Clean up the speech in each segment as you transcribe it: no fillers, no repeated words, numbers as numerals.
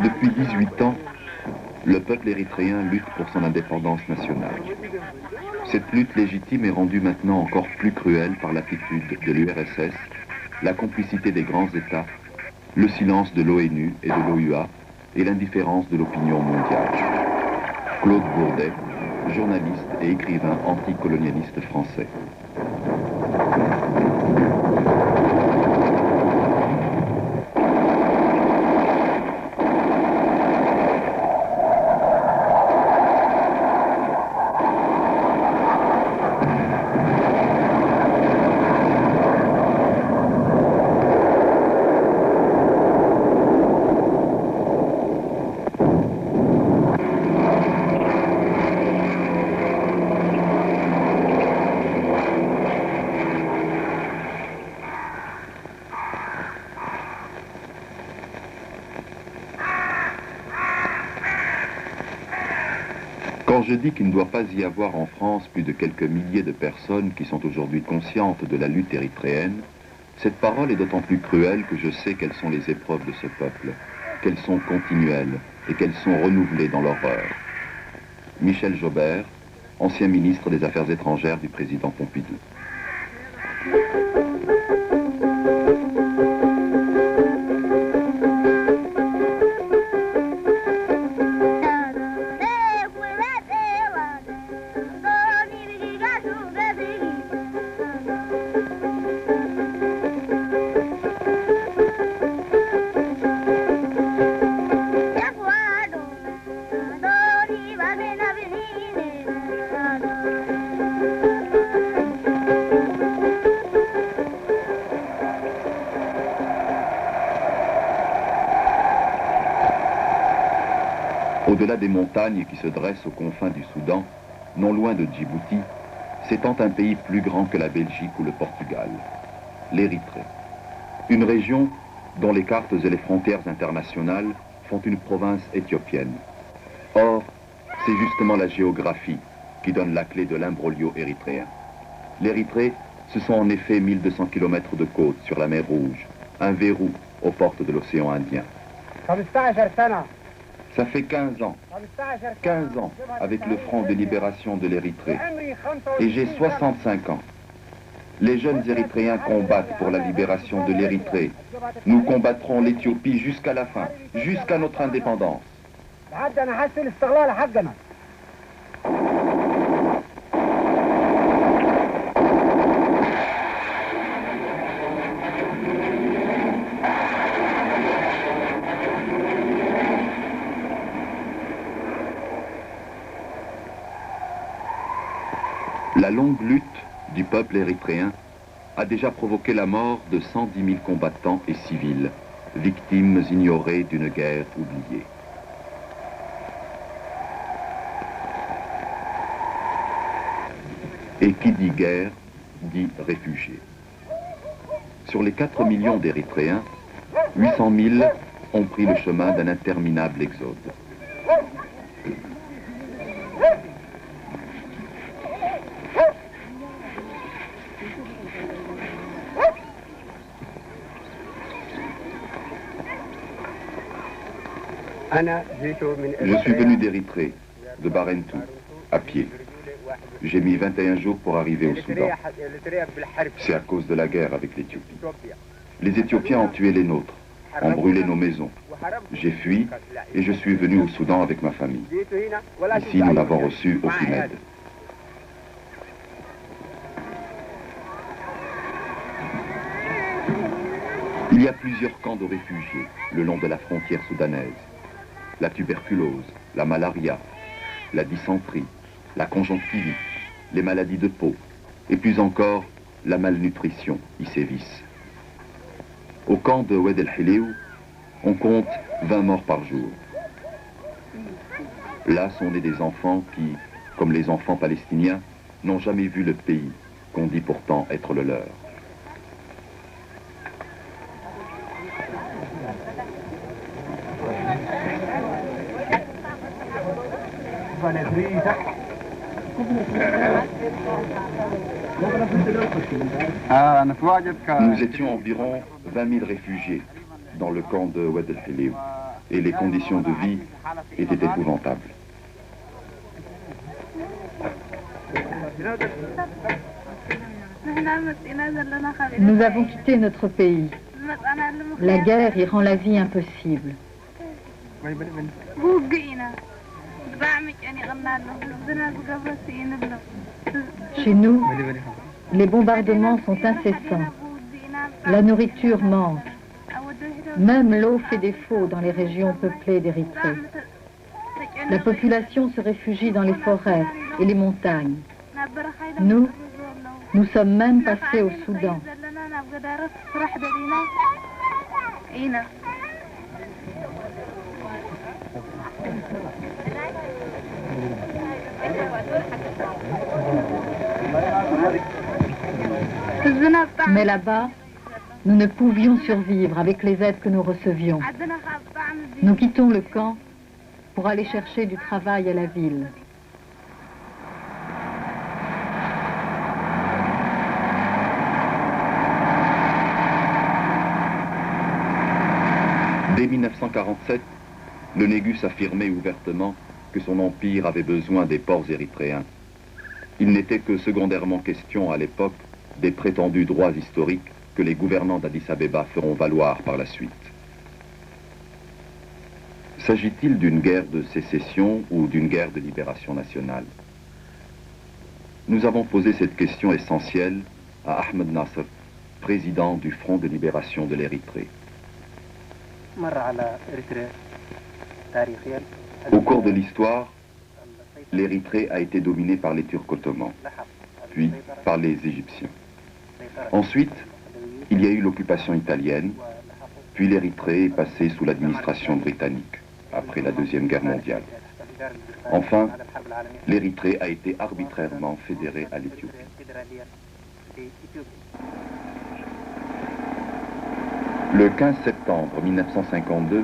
Depuis 18 ans, le peuple érythréen lutte pour son indépendance nationale. Cette lutte légitime est rendue maintenant encore plus cruelle par l'attitude de l'URSS, la complicité des grands États, le silence de l'ONU et de l'OUA et l'indifférence de l'opinion mondiale. Claude Bourdet, journaliste et écrivain anticolonialiste français. Quand je dis qu'il ne doit pas y avoir en France plus de quelques milliers de personnes qui sont aujourd'hui conscientes de la lutte érythréenne, cette parole est d'autant plus cruelle que je sais quelles sont les épreuves de ce peuple, qu'elles sont continuelles et qu'elles sont renouvelées dans l'horreur. Michel Jobert, ancien ministre des Affaires étrangères du président Pompidou. Au-delà des montagnes qui se dressent aux confins du Soudan, non loin de Djibouti, s'étend un pays plus grand que la Belgique ou le Portugal, l'Érythrée. Une région dont les cartes et les frontières internationales font une province éthiopienne. Or, c'est justement la géographie qui donne la clé de l'imbroglio érythréen. L'Érythrée, ce sont en effet 1200 km de côte sur la mer Rouge, un verrou aux portes de l'océan Indien. Ça fait 15 ans avec le Front de libération de l'Érythrée. Et j'ai 65 ans. Les jeunes Érythréens combattent pour la libération de l'Érythrée. Nous combattrons l'Éthiopie jusqu'à la fin, jusqu'à notre indépendance. La longue lutte du peuple érythréen a déjà provoqué la mort de 110 000 combattants et civils, victimes ignorées d'une guerre oubliée. Et qui dit guerre, dit réfugiés. Sur les 4 millions d'Érythréens, 800 000 ont pris le chemin d'un interminable exode. Je suis venu d'Érythrée, de Barentou, à pied. J'ai mis 21 jours pour arriver au Soudan. C'est à cause de la guerre avec l'Éthiopie. Les Éthiopiens ont tué les nôtres, ont brûlé nos maisons. J'ai fui et je suis venu au Soudan avec ma famille. Ici, nous l'avons reçu au PIMED. Il y a plusieurs camps de réfugiés le long de la frontière soudanaise. La tuberculose, la malaria, la dysenterie, la conjonctivite, les maladies de peau, et plus encore, la malnutrition y sévissent. Au camp de Oued el-Hiléou, on compte 20 morts par jour. Là sont nés des enfants qui, comme les enfants palestiniens, n'ont jamais vu le pays qu'on dit pourtant être le leur. Nous étions environ 20 000 réfugiés dans le camp de Wad el-Heliw et les conditions de vie étaient épouvantables. Nous avons quitté notre pays. La guerre y rend la vie impossible. Chez nous, les bombardements sont incessants. La nourriture manque. Même l'eau fait défaut dans les régions peuplées d'Érythrée. La population se réfugie dans les forêts et les montagnes. Nous sommes même passés au Soudan. Mais là-bas, nous ne pouvions survivre avec les aides que nous recevions. Nous quittons le camp pour aller chercher du travail à la ville. Dès 1947, le Négus affirmait ouvertement que son empire avait besoin des ports érythréens. Il n'était que secondairement question à l'époque des prétendus droits historiques que les gouvernants d'Addis Abeba feront valoir par la suite. S'agit-il d'une guerre de sécession ou d'une guerre de libération nationale? Nous avons posé cette question essentielle à Ahmed Nasser, président du Front de libération de l'Érythrée. Au cours de l'histoire, l'Érythrée a été dominée par les Turcs ottomans, puis par les Égyptiens. Ensuite, il y a eu l'occupation italienne, puis l'Érythrée est passée sous l'administration britannique, après la Deuxième Guerre mondiale. Enfin, l'Érythrée a été arbitrairement fédérée à l'Éthiopie. Le 15 septembre 1952,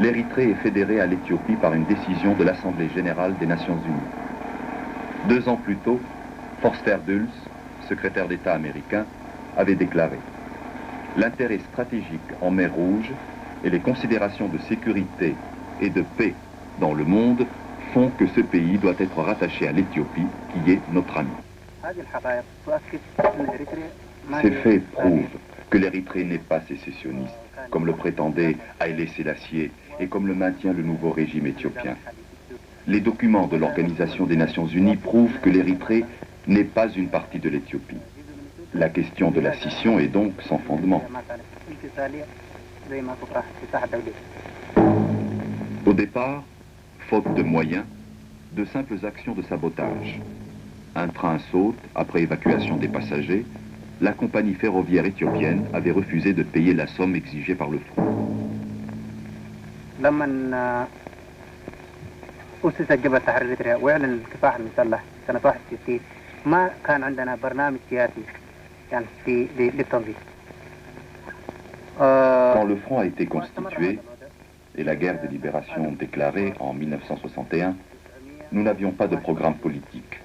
l'Érythrée est fédérée à l'Éthiopie par une décision de l'Assemblée générale des Nations unies. 2 ans plus tôt, Forster Dulles, secrétaire d'État américain, avait déclaré « L'intérêt stratégique en mer Rouge et les considérations de sécurité et de paix dans le monde font que ce pays doit être rattaché à l'Éthiopie, qui est notre ami. » Ces faits prouvent que l'Érythrée n'est pas sécessionniste, comme le prétendait Haïlé Sélassié et comme le maintient le nouveau régime éthiopien. Les documents de l'Organisation des Nations Unies prouvent que l'Érythrée n'est pas une partie de l'Éthiopie. La question de la scission est donc sans fondement. Au départ, faute de moyens, de simples actions de sabotage. Un train saute après évacuation des passagers. La compagnie ferroviaire éthiopienne avait refusé de payer la somme exigée par le front. Quand le front a été constitué et la guerre de libération déclarée en 1961, nous n'avions pas de programme politique.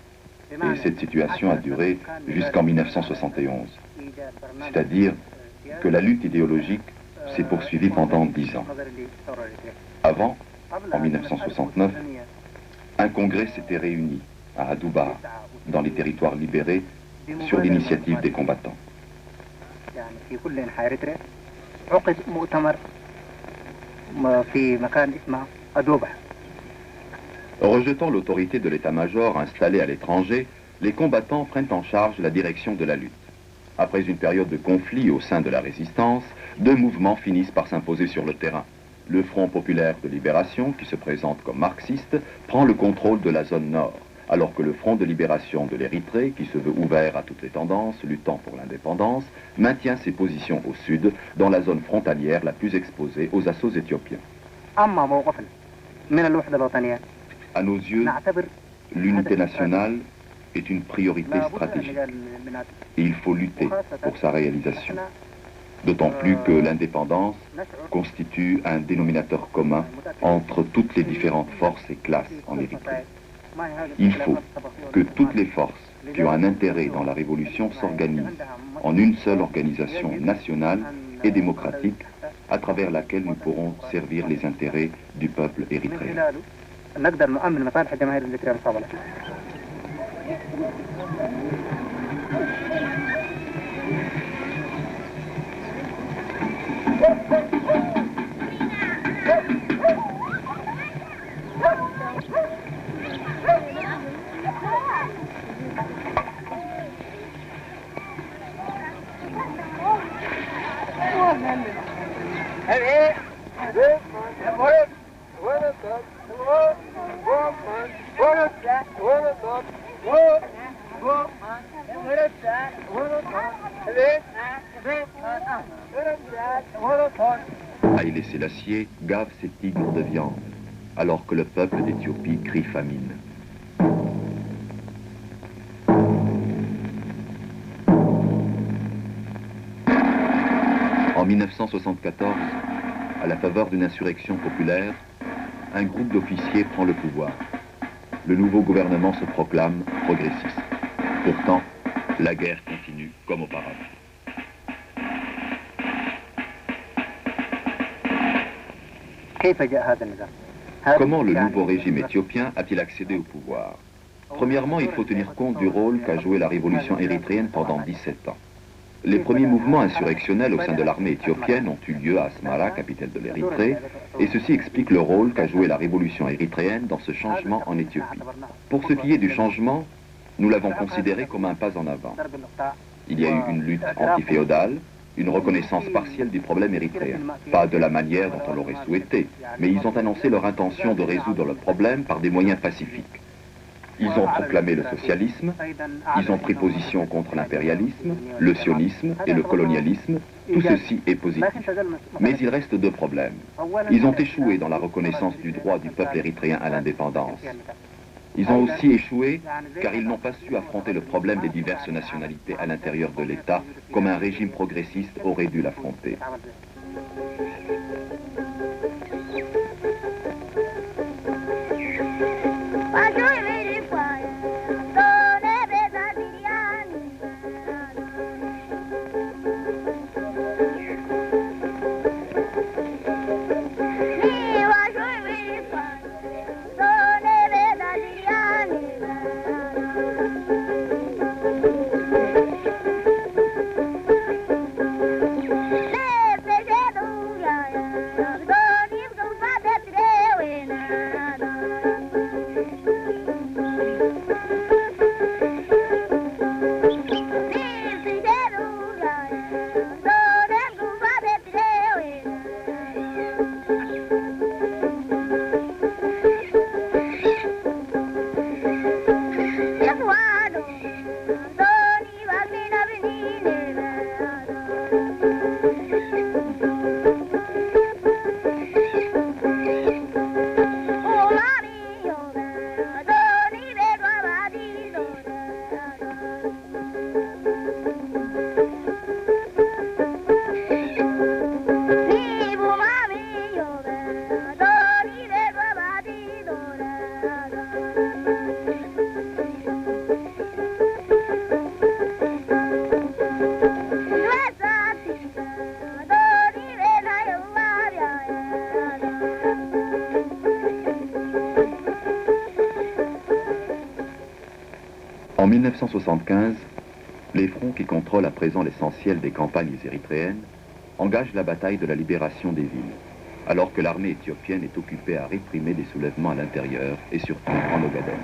Et cette situation a duré jusqu'en 1971. C'est-à-dire que la lutte idéologique s'est poursuivie pendant 10 ans. Avant, en 1969, un congrès s'était réuni à Adoubar, dans les territoires libérés, sur l'initiative des combattants. Rejetant l'autorité de l'état-major installé à l'étranger, les combattants prennent en charge la direction de la lutte. Après une période de conflit au sein de la résistance, 2 mouvements finissent par s'imposer sur le terrain. Le Front populaire de libération, qui se présente comme marxiste, prend le contrôle de la zone nord, alors que le Front de libération de l'Érythrée, qui se veut ouvert à toutes les tendances, luttant pour l'indépendance, maintient ses positions au sud, dans la zone frontalière la plus exposée aux assauts éthiopiens. À nos yeux, l'unité nationale est une priorité stratégique et il faut lutter pour sa réalisation. D'autant plus que l'indépendance constitue un dénominateur commun entre toutes les différentes forces et classes en Érythrée. Il faut que toutes les forces qui ont un intérêt dans la révolution s'organisent en une seule organisation nationale et démocratique à travers laquelle nous pourrons servir les intérêts du peuple érythréen. Haïlé Sélassié gave ses tigres de viande, alors que le peuple d'Éthiopie crie famine. En 1974, à la faveur d'une insurrection populaire, un groupe d'officiers prend le pouvoir. Le nouveau gouvernement se proclame progressiste. Pourtant, la guerre continue comme auparavant. Comment le nouveau régime éthiopien a-t-il accédé au pouvoir? Premièrement, il faut tenir compte du rôle qu'a joué la révolution érythréenne pendant 17 ans. Les premiers mouvements insurrectionnels au sein de l'armée éthiopienne ont eu lieu à Asmara, capitale de l'Érythrée, et ceci explique le rôle qu'a joué la révolution érythréenne dans ce changement en Éthiopie. Pour ce qui est du changement, nous l'avons considéré comme un pas en avant. Il y a eu une lutte antiféodale, une reconnaissance partielle du problème érythréen. Pas de la manière dont on l'aurait souhaité, mais ils ont annoncé leur intention de résoudre le problème par des moyens pacifiques. Ils ont proclamé le socialisme, ils ont pris position contre l'impérialisme, le sionisme et le colonialisme. Tout ceci est positif. Mais il reste deux problèmes. Ils ont échoué dans la reconnaissance du droit du peuple érythréen à l'indépendance. Ils ont aussi échoué car ils n'ont pas su affronter le problème des diverses nationalités à l'intérieur de l'État comme un régime progressiste aurait dû l'affronter. En 1975, les fronts qui contrôlent à présent l'essentiel des campagnes érythréennes engagent la bataille de la libération des villes, alors que l'armée éthiopienne est occupée à réprimer des soulèvements à l'intérieur et surtout en Ogaden.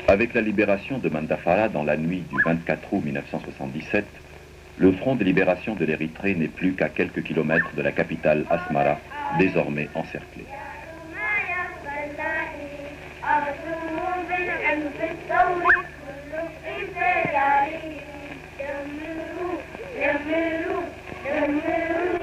Avec la libération de Mandafara dans la nuit du 24 août 1977, le front de libération de l'Érythrée n'est plus qu'à quelques kilomètres de la capitale Asmara, désormais encerclée. يملوا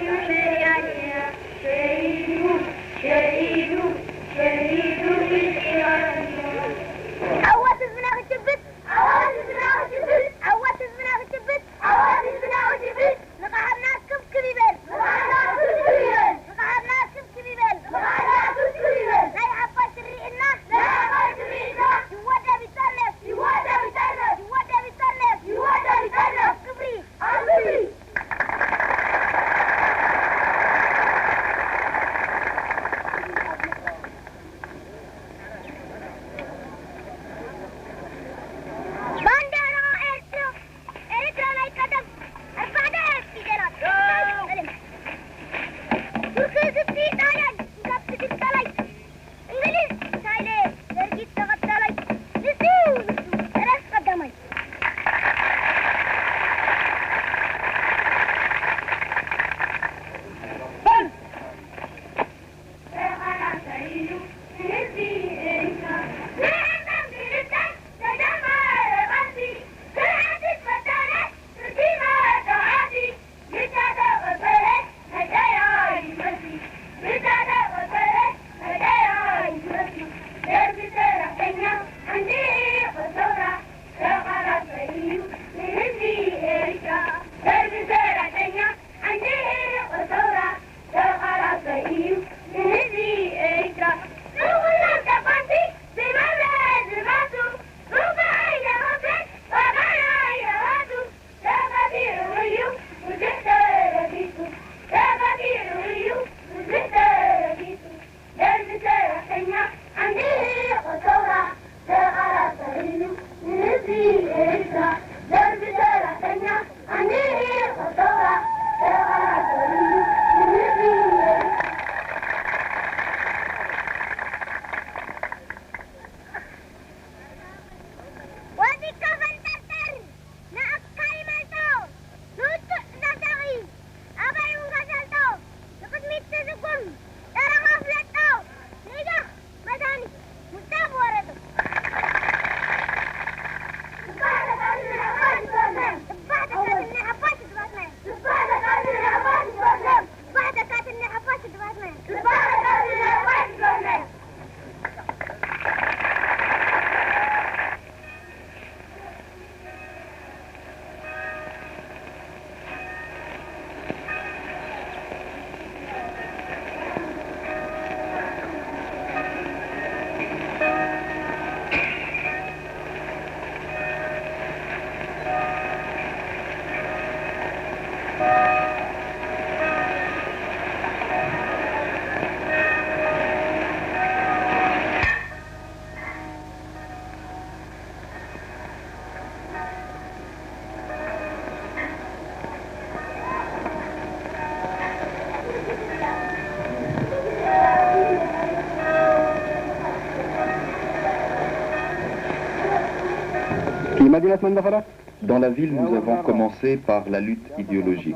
Dans la ville, nous avons commencé par la lutte idéologique,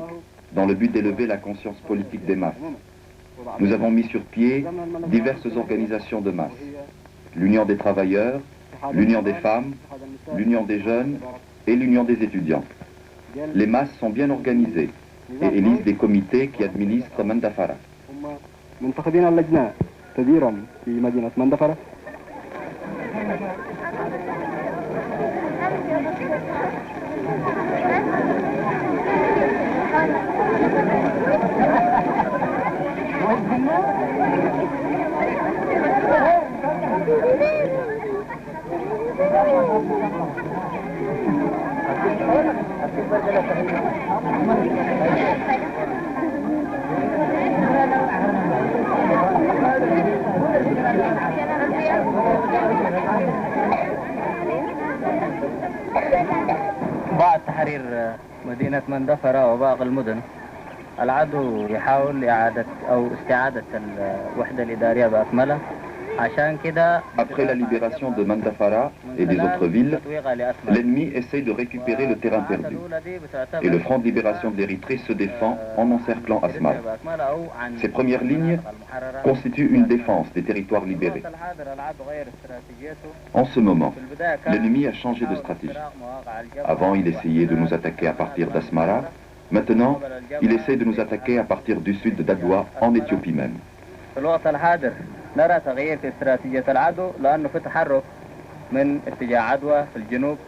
dans le but d'élever la conscience politique des masses. Nous avons mis sur pied diverses organisations de masse. L'Union des travailleurs, l'Union des femmes, l'Union des jeunes et l'Union des étudiants. Les masses sont bien organisées et élisent des comités qui administrent Mandafara. بعد تحرير مدينة مندفرة وباقي المدن العدو يحاول استعادة الوحدة الإدارية بأكملها. Après la libération de Mandafara et des autres villes, l'ennemi essaye de récupérer le terrain perdu. Et le Front de libération de l'Érythrée se défend en encerclant Asmara. Ces premières lignes constituent une défense des territoires libérés. En ce moment, l'ennemi a changé de stratégie. Avant, il essayait de nous attaquer à partir d'Asmara. Maintenant, il essaie de nous attaquer à partir du sud d'Adwa, en Éthiopie même. نرى تغيير في استراتيجية العدو لأنه في تحرك من اتجاه عدوى في الجنوب.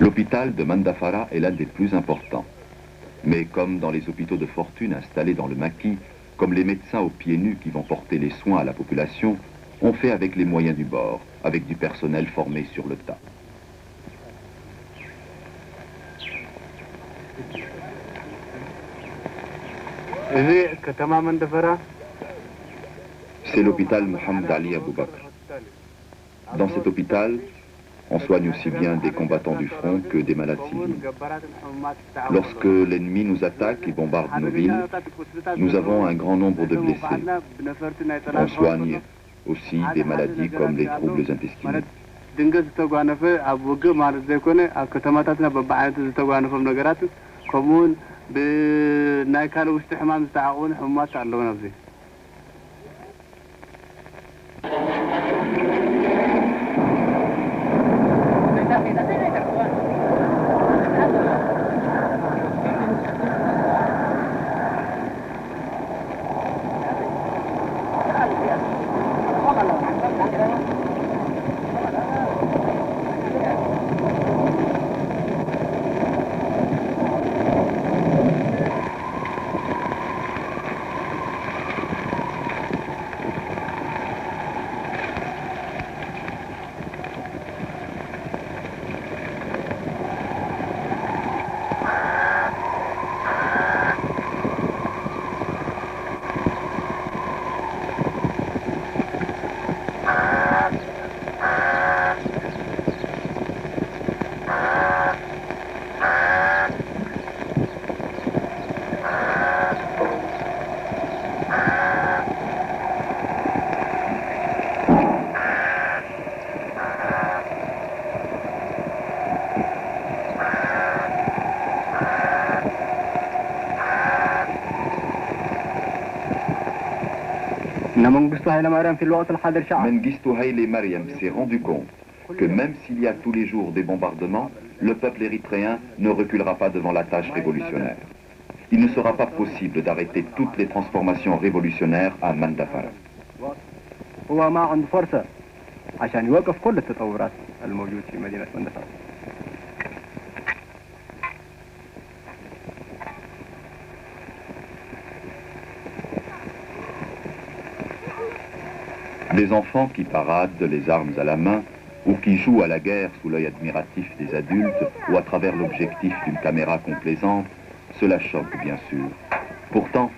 L'hôpital de Mandafara est l'un des plus importants. Mais comme dans les hôpitaux de fortune installés dans le maquis, comme les médecins aux pieds nus qui vont porter les soins à la population, on fait avec les moyens du bord, avec du personnel formé sur le tas. C'est l'hôpital Mohamed Ali Aboubakr. Dans cet hôpital, on soigne aussi bien des combattants du front que des malades civils. Lorsque l'ennemi nous attaque et bombarde nos villes, nous avons un grand nombre de blessés. On soigne aussi des maladies comme les troubles intestinaux. Mengistu Haile Mariam s'est rendu compte que même s'il y a tous les jours des bombardements, le peuple érythréen ne reculera pas devant la tâche révolutionnaire. Il ne sera pas possible d'arrêter toutes les transformations révolutionnaires à Mandafara. Des enfants qui paradent les armes à la main ou qui jouent à la guerre sous l'œil admiratif des adultes ou à travers l'objectif d'une caméra complaisante, cela choque bien sûr. Pourtant,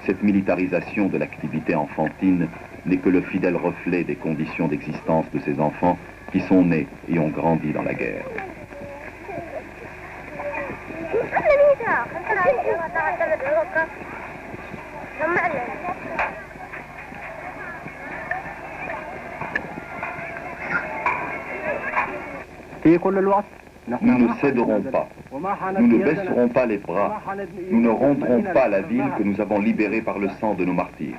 cette militarisation de l'activité enfantine n'est que le fidèle reflet des conditions d'existence de ces enfants qui sont nés et ont grandi dans la guerre. Nous ne céderons pas. Nous ne baisserons pas les bras. Nous ne rendrons pas la ville que nous avons libérée par le sang de nos martyrs.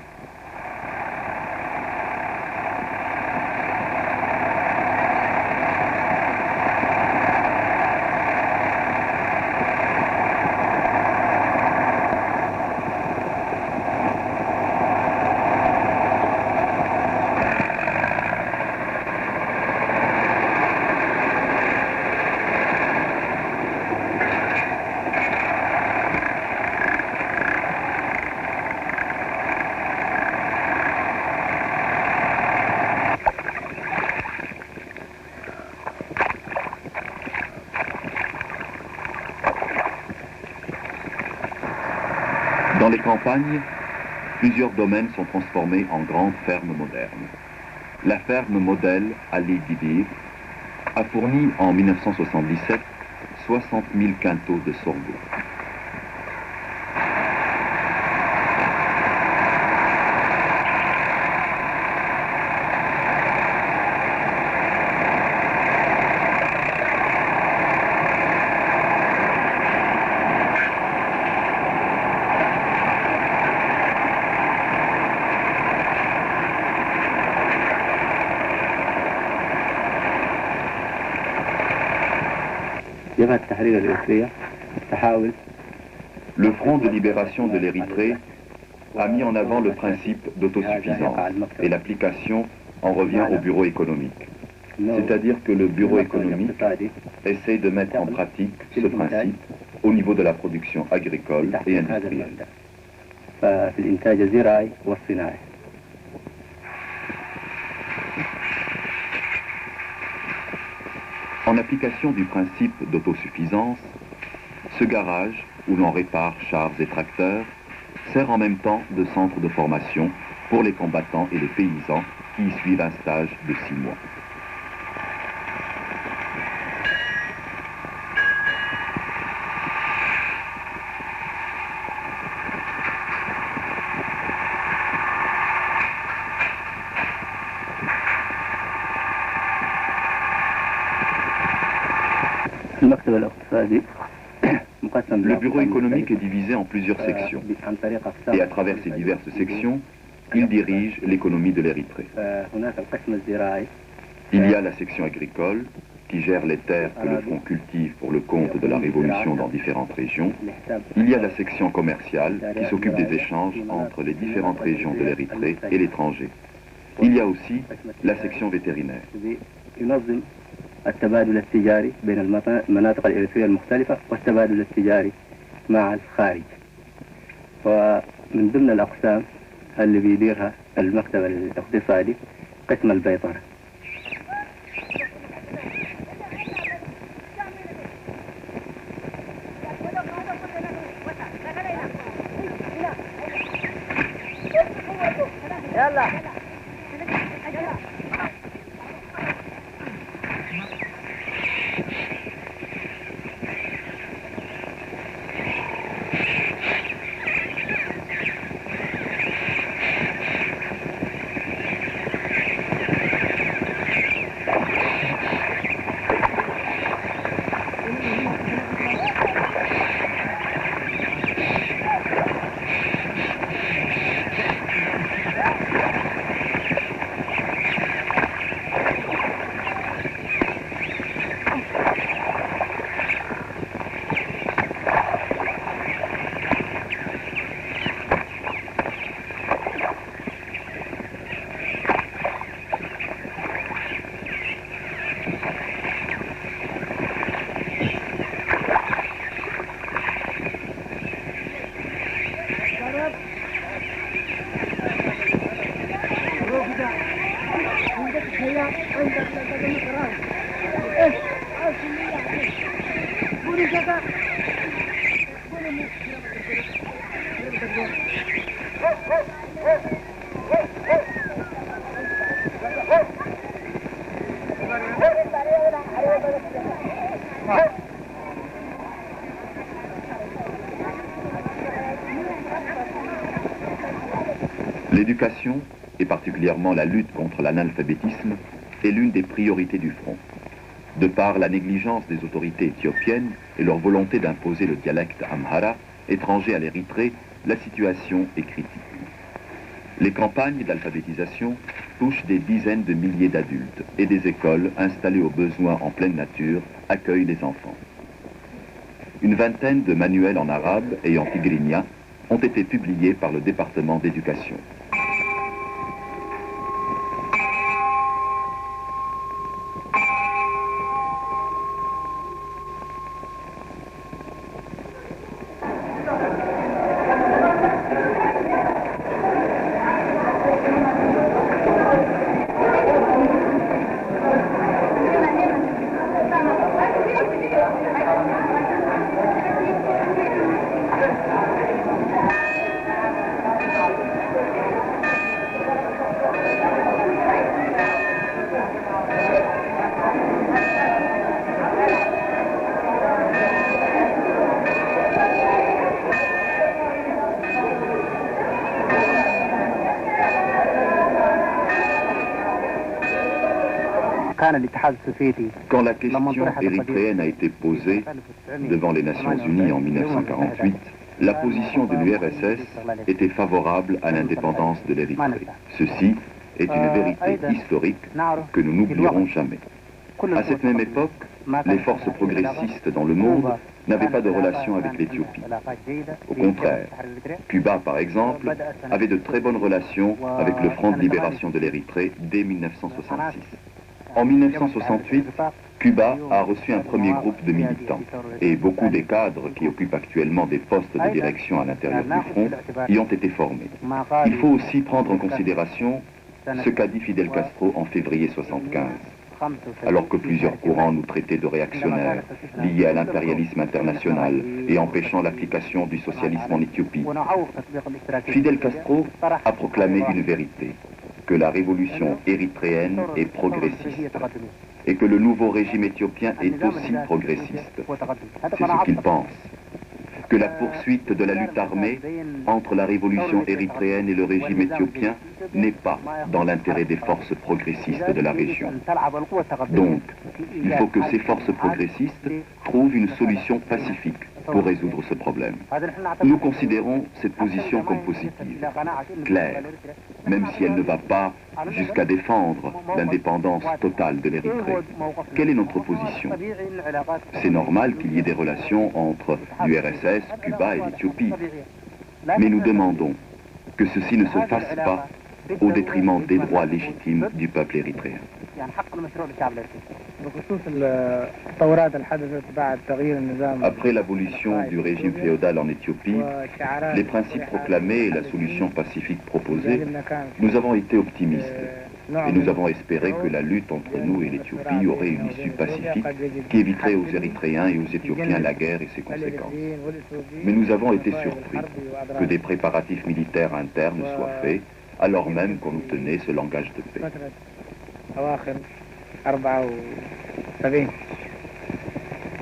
Dans les campagnes, plusieurs domaines sont transformés en grandes fermes modernes. La ferme modèle Ali Dibir a fourni en 1977 60 000 quintaux de sorgho. Le Front de libération de l'Érythrée a mis en avant le principe d'autosuffisance et l'application en revient au bureau économique. C'est-à-dire que le bureau économique essaie de mettre en pratique ce principe au niveau de la production agricole et industrielle. En application du principe d'autosuffisance, ce garage, où l'on répare chars et tracteurs, sert en même temps de centre de formation pour les combattants et les paysans qui y suivent un stage de 6 mois. Le bureau économique est divisé en plusieurs sections. Et à travers ces diverses sections, il dirige l'économie de l'Érythrée. Il y a la section agricole, qui gère les terres que le Front cultive pour le compte de la Révolution dans différentes régions. Il y a la section commerciale, qui s'occupe des échanges entre les différentes régions de l'Érythrée et l'étranger. Il y a aussi la section vétérinaire. التبادل التجاري بين المناطق الإريترية المختلفة والتبادل التجاري مع الخارج. ومن ضمن الأقسام اللي بيديرها المكتب الاقتصادي قسم البيطرة. يلا L'éducation, et particulièrement la lutte contre l'analphabétisme, est l'une des priorités du front. De par la négligence des autorités éthiopiennes et leur volonté d'imposer le dialecte amhara, étranger à l'Érythrée, la situation est critique. Les campagnes d'alphabétisation touchent des dizaines de milliers d'adultes et des écoles installées au besoin en pleine nature accueillent les enfants. Une vingtaine de manuels en arabe et en tigrinya ont été publiés par le département d'éducation. Quand la question érythréenne a été posée devant les Nations Unies en 1948, la position de l'URSS était favorable à l'indépendance de l'Érythrée. Ceci est une vérité historique que nous n'oublierons jamais. À cette même époque, les forces progressistes dans le monde n'avaient pas de relation avec l'Éthiopie. Au contraire, Cuba, par exemple, avait de très bonnes relations avec le Front de libération de l'Érythrée dès 1966. En 1968, Cuba a reçu un premier groupe de militants et beaucoup des cadres qui occupent actuellement des postes de direction à l'intérieur du front y ont été formés. Il faut aussi prendre en considération ce qu'a dit Fidel Castro en février 1975. Alors que plusieurs courants nous traitaient de réactionnaires, liés à l'impérialisme international et empêchant l'application du socialisme en Éthiopie, Fidel Castro a proclamé une vérité, que la révolution érythréenne est progressiste et que le nouveau régime éthiopien est aussi progressiste. C'est ce qu'il pense. Que la poursuite de la lutte armée entre la révolution érythréenne et le régime éthiopien n'est pas dans l'intérêt des forces progressistes de la région. Donc, il faut que ces forces progressistes trouvent une solution pacifique pour résoudre ce problème. Nous considérons cette position comme positive, claire, même si elle ne va pas jusqu'à défendre l'indépendance totale de l'Érythrée. Quelle est notre position? C'est normal qu'il y ait des relations entre l'URSS, Cuba et l'Éthiopie, mais nous demandons que ceci ne se fasse pas au détriment des droits légitimes du peuple érythréen. Après l'abolition du régime féodal en Éthiopie, les principes proclamés et la solution pacifique proposée, nous avons été optimistes et nous avons espéré que la lutte entre nous et l'Éthiopie aurait une issue pacifique qui éviterait aux Érythréens et aux Éthiopiens la guerre et ses conséquences. Mais nous avons été surpris que des préparatifs militaires internes soient faits alors même qu'on nous tenait ce langage de paix.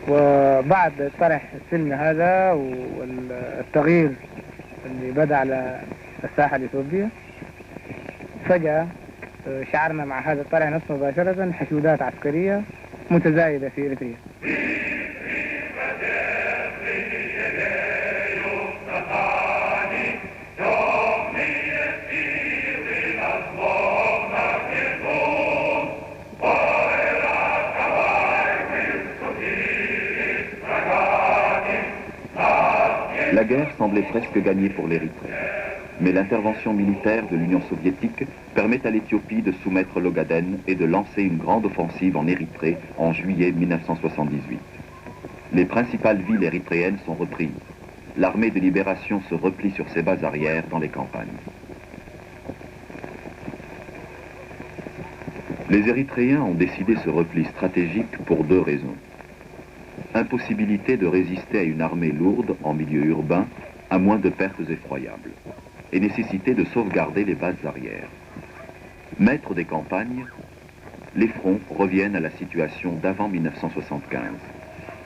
وبعد طرح السلم هذا والتغيير اللي بدأ على الساحة الإثيوبية فجأة شعرنا مع هذا الطرح نفسه مباشرة حشودات عسكرية متزايدة في إريتريا. La guerre semblait presque gagnée pour l'Érythrée, mais l'intervention militaire de l'Union soviétique permet à l'Éthiopie de soumettre l'Ogaden et de lancer une grande offensive en Érythrée en juillet 1978. Les principales villes érythréennes sont reprises. L'armée de libération se replie sur ses bases arrières dans les campagnes. Les Érythréens ont décidé ce repli stratégique pour deux raisons. Impossibilité de résister à une armée lourde en milieu urbain, à moins de pertes effroyables, et nécessité de sauvegarder les bases arrières. Maîtres des campagnes, les fronts reviennent à la situation d'avant 1975,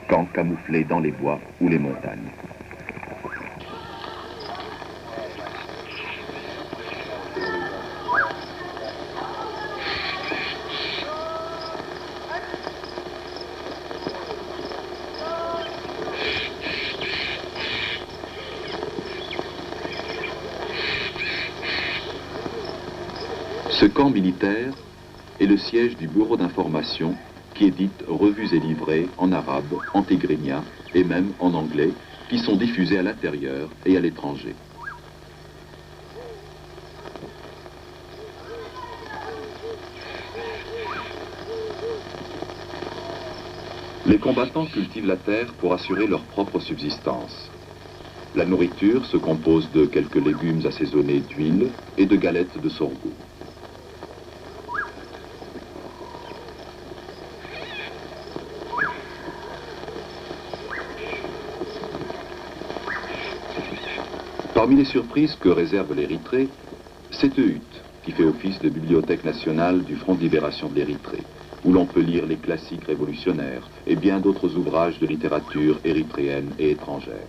camps camouflés dans les bois ou les montagnes. Ce camp militaire est le siège du bureau d'information qui édite revues et livrets en arabe, en tigrinien et même en anglais qui sont diffusés à l'intérieur et à l'étranger. Les combattants cultivent la terre pour assurer leur propre subsistance. La nourriture se compose de quelques légumes assaisonnés d'huile et de galettes de sorgho. Parmi les surprises que réserve l'Érythrée, cette hutte qui fait office de bibliothèque nationale du Front de libération de l'Érythrée, où l'on peut lire les classiques révolutionnaires et bien d'autres ouvrages de littérature érythréenne et étrangère.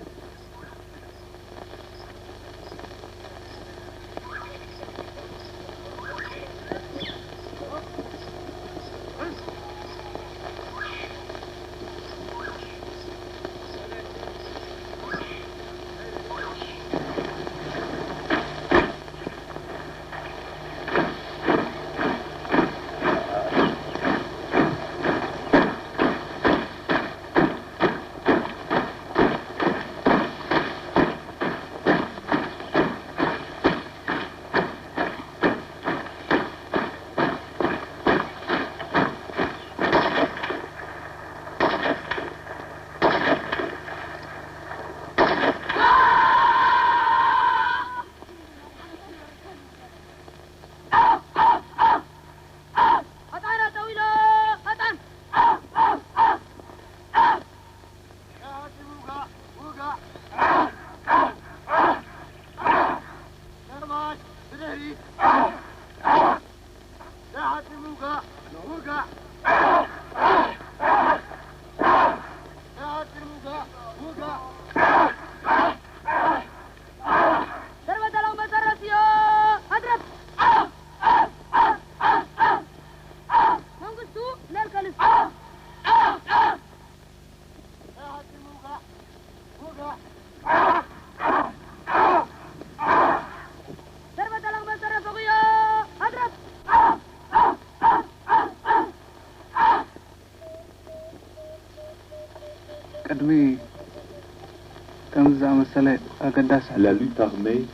La lutte armée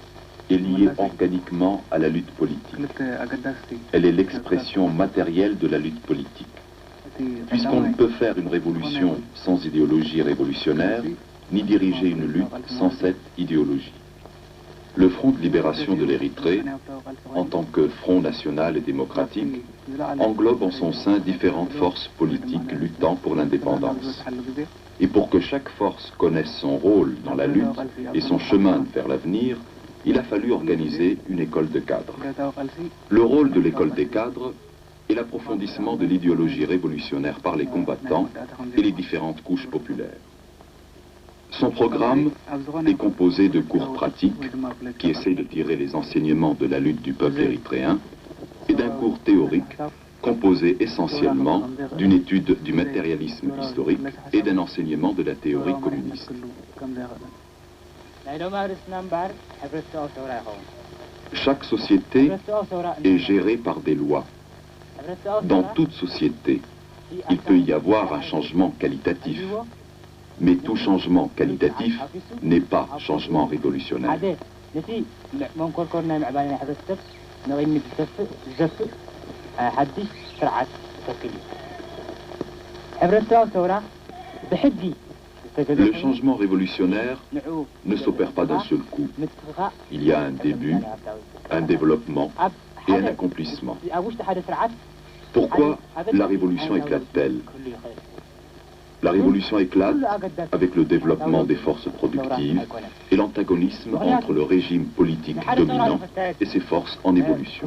est liée organiquement à la lutte politique. Elle est l'expression matérielle de la lutte politique. Puisqu'on ne peut faire une révolution sans idéologie révolutionnaire, ni diriger une lutte sans cette idéologie. Le Front de libération de l'Érythrée, en tant que Front national et démocratique, englobe en son sein différentes forces politiques luttant pour l'indépendance. Et pour que chaque force connaisse son rôle dans la lutte et son chemin vers l'avenir, il a fallu organiser une école de cadres. Le rôle de l'école des cadres est l'approfondissement de l'idéologie révolutionnaire par les combattants et les différentes couches populaires. Son programme est composé de cours pratiques qui essaient de tirer les enseignements de la lutte du peuple érythréen et d'un cours théorique composé essentiellement d'une étude du matérialisme historique et d'un enseignement de la théorie communiste. Chaque société est gérée par des lois. Dans toute société, il peut y avoir un changement qualitatif, mais tout changement qualitatif n'est pas changement révolutionnaire. Le changement révolutionnaire ne s'opère pas d'un seul coup. Il y a un début, un développement et un accomplissement. Pourquoi la révolution éclate-t-elle? La révolution éclate avec le développement des forces productives et l'antagonisme entre le régime politique dominant et ses forces en évolution.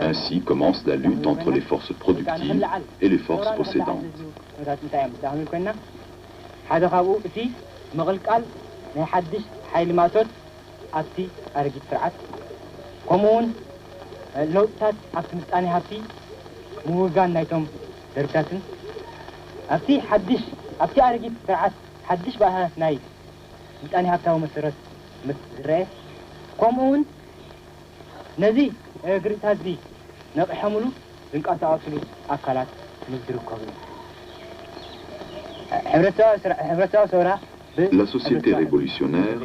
Ainsi commence la lutte entre les forces productives et les forces possédantes. أبتي حدش أبتي أرجيت سرعات حدش بقى ناي متأني هبتاو مسرت مسرة كمون نزي قريت هذي نقحملو ዝንቀሳቀሱ አካላት ምዝርኮብ La société révolutionnaire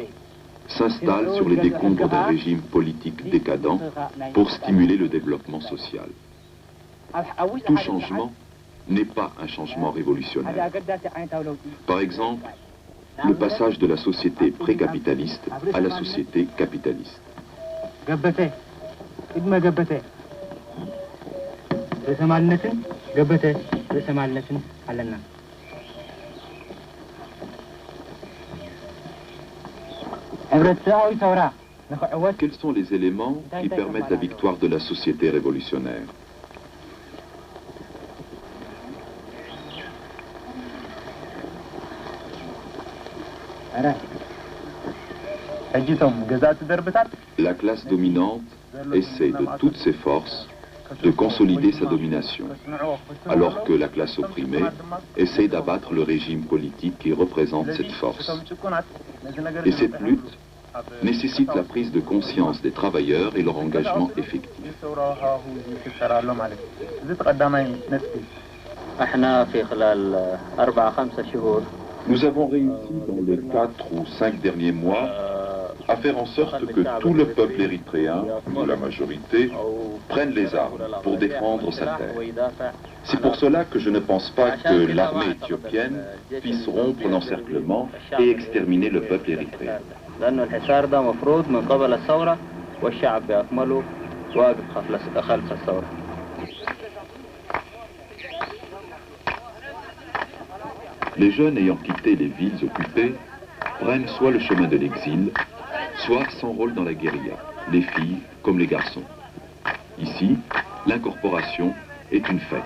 s'installe sur les décombres d'un régime politique décadent pour stimuler le développement social. Tout changement n'est pas un changement révolutionnaire. Par exemple, le passage de la société précapitaliste à la société capitaliste. Quels sont les éléments qui permettent la victoire de la société révolutionnaire? La classe dominante essaie de toutes ses forces de consolider sa domination, alors que la classe opprimée essaie d'abattre le régime politique qui représente cette force. Et cette lutte nécessite la prise de conscience des travailleurs et leur engagement effectif. Nous avons réussi dans les 4 ou 5 derniers mois à faire en sorte que tout le peuple érythréen, ou la majorité, prenne les armes pour défendre sa terre. C'est pour cela que je ne pense pas que l'armée éthiopienne puisse rompre l'encerclement et exterminer le peuple érythréen. Les jeunes ayant quitté les villes occupées prennent soit le chemin de l'exil, soit s'enrôlent dans la guérilla, les filles comme les garçons. Ici, l'incorporation est une fête.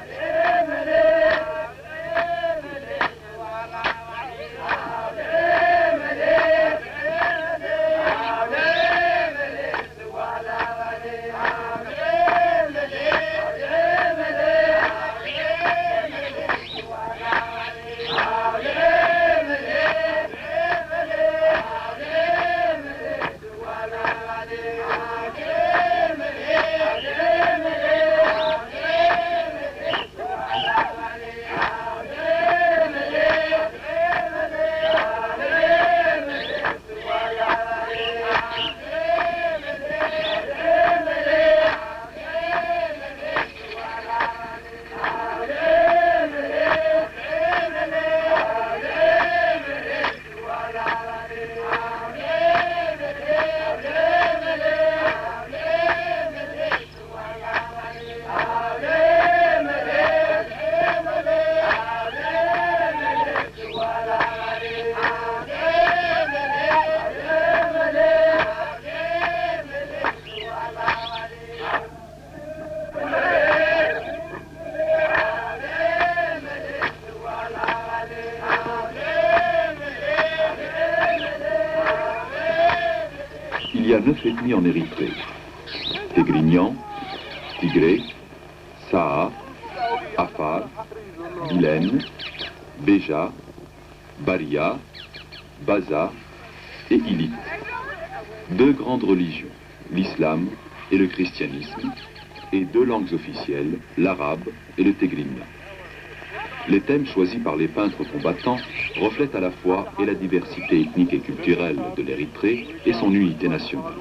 Il y a 9 ethnies en Érythrée. Tégrignan, Tigré, Saa, Afar, Bilène, Béja, Baria, Baza et Illit. 2 grandes religions, l'islam et le christianisme, et 2 langues officielles, l'arabe et le tégrignan. Les thèmes choisis par les peintres combattants reflètent à la fois et la diversité ethnique et culturelle de l'Érythrée et son unité nationale.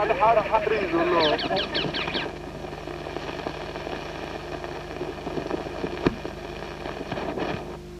على حارة حريز والله